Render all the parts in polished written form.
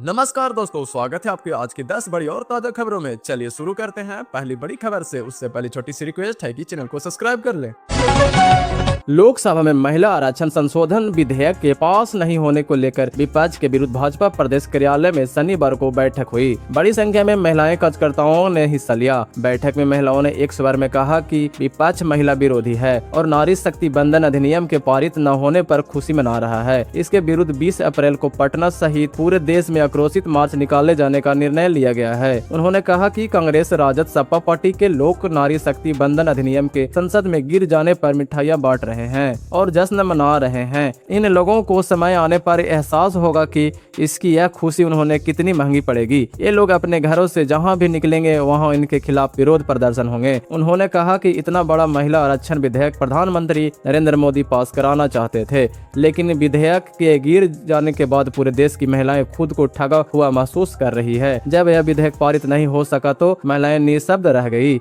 नमस्कार दोस्तों, स्वागत है आपके आज की 10 बड़ी और ताजा खबरों में। चलिए शुरू करते हैं पहली बड़ी खबर से। उससे पहले छोटी सी रिक्वेस्ट है कि चैनल को सब्सक्राइब कर लें। लोकसभा में महिला आरक्षण संशोधन विधेयक के पास नहीं होने को लेकर विपक्ष के विरुद्ध भाजपा प्रदेश कार्यालय में शनिवार को बैठक हुई। बड़ी संख्या में महिलाएं कार्यकर्ताओं ने हिस्सा लिया। बैठक में महिलाओं ने एक स्वर में कहा कि विपक्ष महिला विरोधी है और नारी शक्ति बंधन अधिनियम के पारित न होने पर खुशी मना रहा है। इसके विरुद्ध 20 अप्रैल को पटना सहित पूरे देश में आक्रोशित मार्च निकाले जाने का निर्णय लिया गया है। उन्होंने कहा कि कांग्रेस राजद सपा पार्टी के लोग नारी शक्ति बंधन अधिनियम के संसद में गिर जाने पर मिठाइयां बांट रहे हैं और जश्न मना रहे हैं। इन लोगों को समय आने पर एहसास होगा कि इसकी यह खुशी उन्होंने कितनी महंगी पड़ेगी। ये लोग अपने घरों से जहां भी निकलेंगे वहां इनके खिलाफ विरोध प्रदर्शन होंगे। उन्होंने कहा कि इतना बड़ा महिला आरक्षण विधेयक प्रधानमंत्री नरेंद्र मोदी पास कराना चाहते थे, लेकिन विधेयक के गिर जाने के बाद पूरे देश की महिलाएं खुद को ठगा हुआ महसूस कर रही है। जब यह विधेयक पारित नहीं हो सका तो महिलाएं निशब्द रह गई।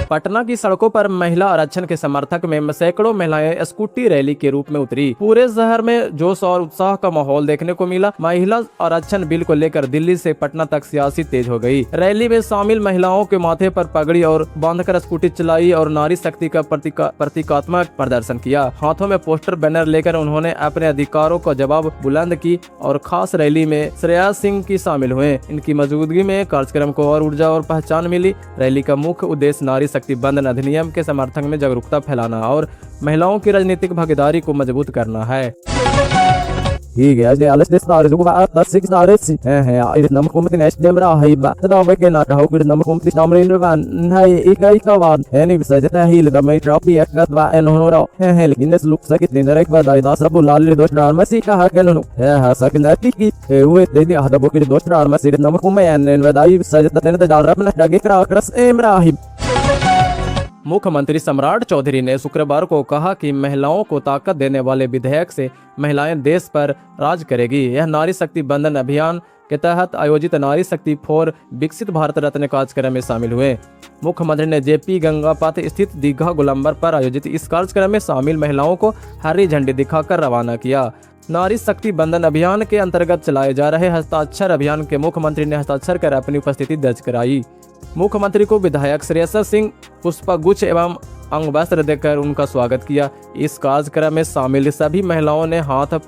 पटना की सड़कों पर महिला आरक्षण के समर्थक में सैकड़ों महिलाएं स्कूटी रैली के रूप में उतरी। पूरे शहर में जोश और उत्साह का माहौल देखने को मिला। महिला आरक्षण बिल को लेकर दिल्ली से पटना तक सियासी तेज हो गई। रैली में शामिल महिलाओं के माथे पर पगड़ी और बांधकर स्कूटी चलाई और नारी शक्ति का प्रतीकात्मक प्रदर्शन किया। हाथों में पोस्टर बैनर लेकर उन्होंने अपने अधिकारों का जवाब बुलंद की और खास रैली में श्रेया सिंह की शामिल हुए। इनकी मौजूदगी में कार्यक्रम को और ऊर्जा और पहचान मिली। रैली का मुख्य उद्देश्य नारी शक्ति बंधन अधिनियम के समर्थन में जागरूकता फैलाना और महिलाओं की राजनीतिक भागीदारी को मजबूत करना है। Alles das da so war das sich da ist ja ich nahm kommt in echt dem rahi ba da we ke na ho ke nahm kommt is naam rein van hai ek ka van yani sajata hi da mai drop bi ek ba en ho ra hai lekin es look sakit din direct ba da das rabu lal dos dar ma si ka ha ke no ha sakin da ti ki we de di hada bo ke dos dar ma si naam kommt en wa da sajata ten da dar अपना dage kra kras em rahi। मुख्यमंत्री सम्राट चौधरी ने शुक्रवार को कहा कि महिलाओं को ताकत देने वाले विधेयक से महिलाएं देश पर राज करेगी। यह नारी शक्ति बंधन अभियान के तहत आयोजित नारी शक्ति फॉर विकसित भारत रत्न कार्यक्रम में शामिल हुए। मुख्यमंत्री ने जेपी गंगापथ स्थित दीघा गोलंबर पर आयोजित इस कार्यक्रम में शामिल महिलाओं को हरी झंडी दिखाकर रवाना किया। नारी शक्ति बंधन अभियान के अंतर्गत चलाए जा रहे हस्ताक्षर अभियान के मुख्यमंत्री ने हस्ताक्षर कर अपनी उपस्थिति दर्ज कराई। मुख्यमंत्री को विधायक श्रेया सिंह पुष्पगुच्छ एवं अंग वस्त्र देकर उनका स्वागत किया। इस कार्यक्रम में शामिल सभी महिलाओं ने हाथ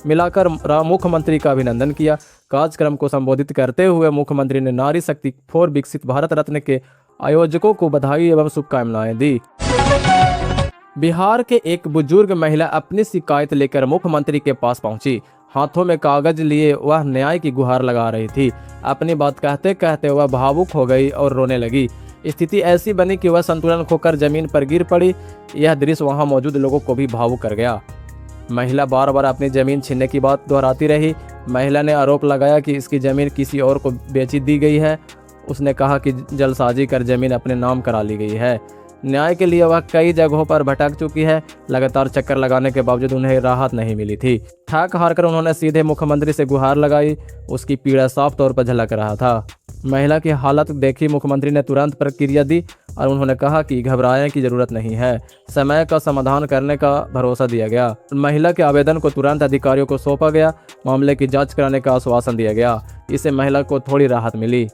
मिलाकर मुख्यमंत्री का अभिनंदन किया। कार्यक्रम को संबोधित करते हुए मुख्यमंत्री ने नारी शक्ति फॉर विकसित भारत रत्न के आयोजकों को बधाई एवं शुभकामनाएं दी। बिहार के एक बुजुर्ग महिला अपनी शिकायत लेकर मुख्यमंत्री के पास पहुंची। हाथों में कागज लिए वह न्याय की गुहार लगा रही थी। अपनी बात कहते कहते वह भावुक हो गई और रोने लगी। स्थिति ऐसी बनी कि वह संतुलन खोकर जमीन पर गिर पड़ी। यह दृश्य वहां मौजूद लोगों को भी भावुक कर गया। महिला बार बार अपनी जमीन छीनने की बात दोहराती रही। महिला ने आरोप लगाया कि इसकी जमीन किसी और को बेची दी गई है। उसने कहा कि जलसाजी कर जमीन अपने नाम करा ली गई है। न्याय के लिए वह कई जगहों पर भटक चुकी है। लगातार चक्कर लगाने के बावजूद उन्हें राहत नहीं मिली थी। थक हारकर उन्होंने सीधे मुख्यमंत्री से गुहार लगाई। उसकी पीड़ा साफ तौर पर झलक रहा था। महिला की हालत देखी मुख्यमंत्री ने तुरंत प्रतिक्रिया दी और उन्होंने कहा कि घबराने की जरूरत नहीं है। समय का समाधान करने का भरोसा दिया गया। महिला के आवेदन को तुरंत अधिकारियों को सौंपा गया। मामले की जाँच कराने का आश्वासन दिया गया। इससे महिला को थोड़ी राहत मिली।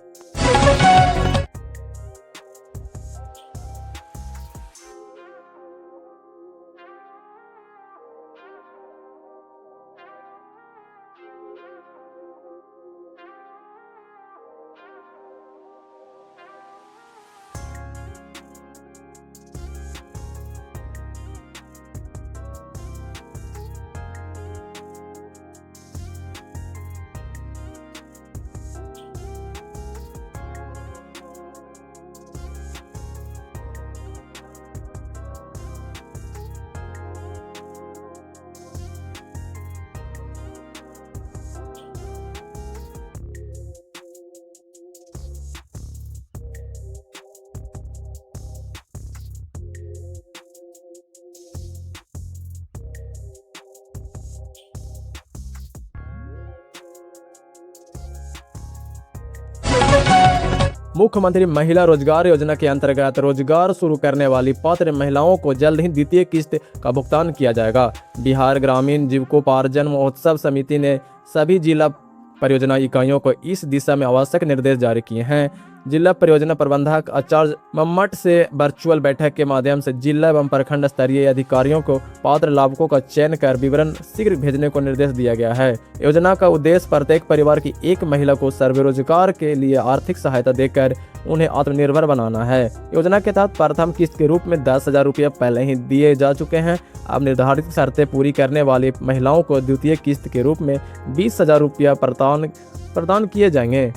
मुख्यमंत्री महिला रोजगार योजना के अंतर्गत रोजगार शुरू करने वाली पात्र महिलाओं को जल्द ही द्वितीय किस्त का भुगतान किया जाएगा। बिहार ग्रामीण जीविकोपार्जन महोत्सव समिति ने सभी जिला परियोजना इकाइयों को इस दिशा में आवश्यक निर्देश जारी किए हैं। जिला परियोजना प्रबंधक आचार्य मम्मट से वर्चुअल बैठक के माध्यम से जिला एवं प्रखंड स्तरीय अधिकारियों को पात्र लाभुकों का चयन कर विवरण शीघ्र भेजने को निर्देश दिया गया है। योजना का उद्देश्य प्रत्येक परिवार की एक महिला को स्वरोजगार के लिए आर्थिक सहायता देकर उन्हें आत्मनिर्भर बनाना है। योजना के तहत प्रथम किस्त के रूप में 10,000 रुपये पहले ही दिए जा चुके हैं। अब निर्धारित शर्तें पूरी करने वाली महिलाओं को द्वितीय किस्त के रूप में 20,000 रुपया प्रदान किए जाएंगे।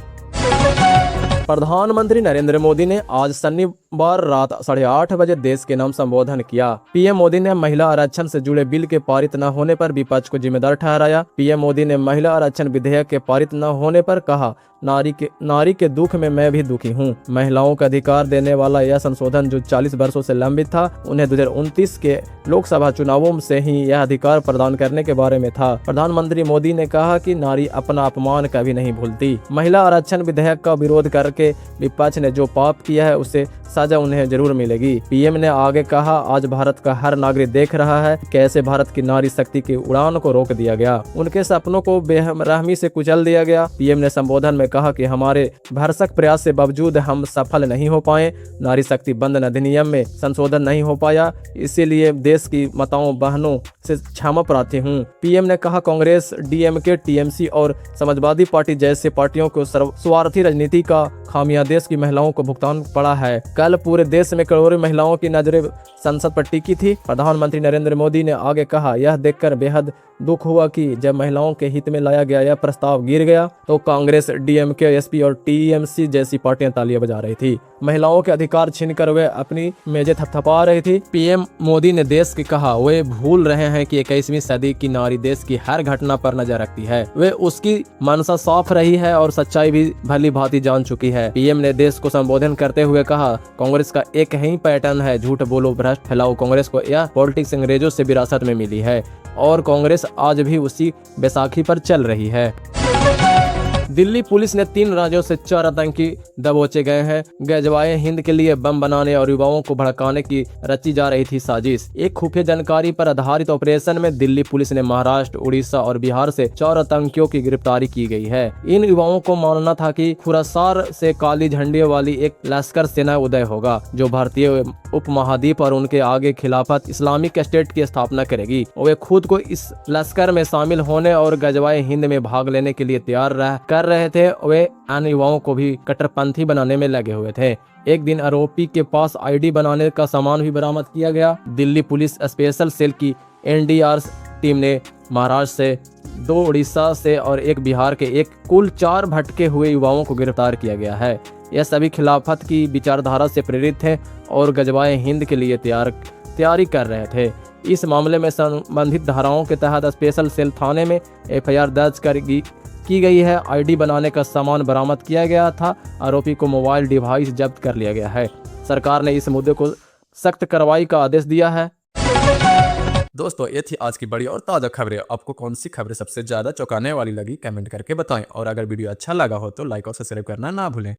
प्रधानमंत्री नरेंद्र मोदी ने आज शनिवार रात 8:30 बजे देश के नाम संबोधन किया। पीएम मोदी ने महिला आरक्षण से जुड़े बिल के पारित न होने पर विपक्ष को जिम्मेदार ठहराया। पीएम मोदी ने महिला आरक्षण विधेयक के पारित न होने पर कहा, नारी के दुख में मैं भी दुखी हूँ। महिलाओं का अधिकार देने वाला यह संशोधन जो 40 वर्षों से लंबित था, उन्हें 2029 के लोकसभा चुनावों से ही यह अधिकार प्रदान करने के बारे में था। प्रधानमंत्री मोदी ने कहा कि नारी अपना अपमान कभी नहीं भूलती। महिला आरक्षण विधेयक का विरोध करके विपक्ष ने जो पाप किया है उसे सजा उन्हें जरूर मिलेगी। पीएम ने आगे कहा, आज भारत का हर नागरिक देख रहा है कैसे भारत की नारी शक्ति की उड़ान को रोक दिया गया, उनके सपनों को बेरहमी से कुचल दिया गया। पीएम ने संबोधन में कहा कि हमारे भरसक प्रयास से बावजूद हम सफल नहीं हो पाए। नारी शक्ति बंधन अधिनियम में संशोधन नहीं हो पाया, इसीलिए देश की माताओं बहनों से क्षमा प्रार्थी हूँ। पीएम ने कहा, कांग्रेस, डीएमके, टीएमसी और समाजवादी पार्टी जैसे पार्टियों को स्वार्थी राजनीति का खामियां देश की महिलाओं को भुगतान पड़ा है। कल पूरे देश में करोड़ों महिलाओं की नजरें संसद पर टिकी थी। प्रधानमंत्री नरेंद्र मोदी ने आगे कहा, यह देखकर बेहद दुख हुआ कि जब महिलाओं के हित में लाया गया यह प्रस्ताव गिर गया तो कांग्रेस, डीएमके, एसपी और टीएमसी जैसी पार्टियां तालियां बजा रही थी। महिलाओं के अधिकार छीनकर वे अपनी मेजें थपथपा रही थी। पीएम मोदी ने देश की कहा, वे भूल रहे हैं कि 21वीं सदी की नारी देश की हर घटना पर नजर रखती है। वे उसकी मनसा साफ रही है और सच्चाई भी भली भांति जान चुकी है। पीएम ने देश को संबोधन करते हुए कहा, कांग्रेस का एक ही पैटर्न है, झूठ बोलो, भ्रष्ट फैलाओ। कांग्रेस को यह पॉलिटिक्स अंग्रेजों से विरासत में मिली है और कांग्रेस आज भी उसी बैसाखी पर चल रही है। दिल्ली पुलिस ने 3 राज्यों से 4 आतंकी दबोचे गए हैं। गजवाए हिंद के लिए बम बनाने और युवाओं को भड़काने की रची जा रही थी साजिश। एक खुफिया जानकारी पर आधारित ऑपरेशन में दिल्ली पुलिस ने महाराष्ट्र, उड़ीसा और बिहार से 4 आतंकियों की गिरफ्तारी की गई है। इन युवाओं को मानना था कि खुरासान से काली झंडी वाली एक लश्कर सेना उदय होगा जो भारतीय उपमहाद्वीप और उनके आगे खिलाफत इस्लामिक स्टेट की स्थापना करेगी। वे खुद को इस लश्कर में शामिल होने और गजवाए हिंद में भाग लेने के लिए तैयार कर रहे थे। वे अन्य युवाओं को भी कट्टरपंथी बनाने में लगे हुए थे। एक दिन आरोपी के पास आईडी बनाने का सामान भी बरामद किया गया। दिल्ली पुलिस स्पेशल सेल की एनडीआर टीम ने महाराष्ट्र से 2 उड़ीसा से और 1 बिहार के कुल 4 भटके हुए युवाओं को गिरफ्तार किया गया है। यह सभी खिलाफत की विचारधारा से प्रेरित थे और गजवाए हिंद के लिए तैयारी कर रहे थे। इस मामले में संबंधित धाराओं के तहत स्पेशल सेल थाने में एफआईआर दर्ज की गई है। आईडी बनाने का सामान बरामद किया गया था। आरोपी को मोबाइल डिवाइस जब्त कर लिया गया है। सरकार ने इस मुद्दे को सख्त कार्रवाई का आदेश दिया है। दोस्तों, ये थी आज की बड़ी और ताज़ा खबरें। आपको कौन सी खबरें सबसे ज़्यादा चौंकाने वाली लगी, कमेंट करके बताएं। और अगर वीडियो अच्छा लगा हो तो लाइक और सब्सक्राइब करना ना भूलें।